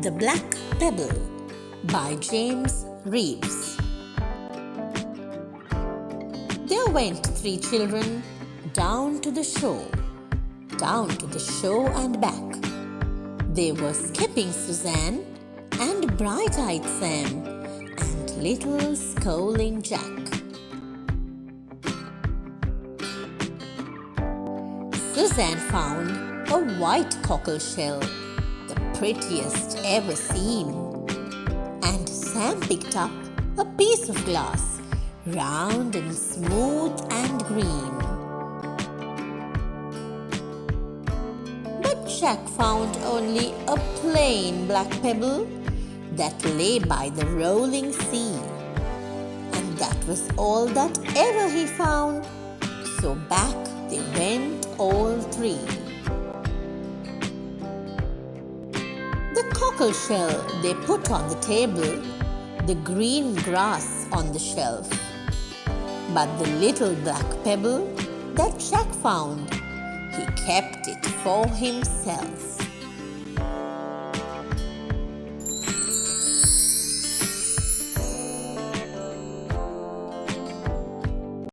The Black Pebble by James Reeves. There went three children down to the shore and back. They were Skipping Suzanne and Bright-eyed Sam and little Scowling Jack. Suzanne found a white cockle shell, the prettiest ever seen, and Sam picked up a piece of glass, round and smooth and green. But Jack found only a plain black pebble that lay by the rolling sea, and that was all that ever he found. So back they went all three. The cockle shell they put on the table, the green grass on the shelf. But the little black pebble that Jack found, he kept it for himself.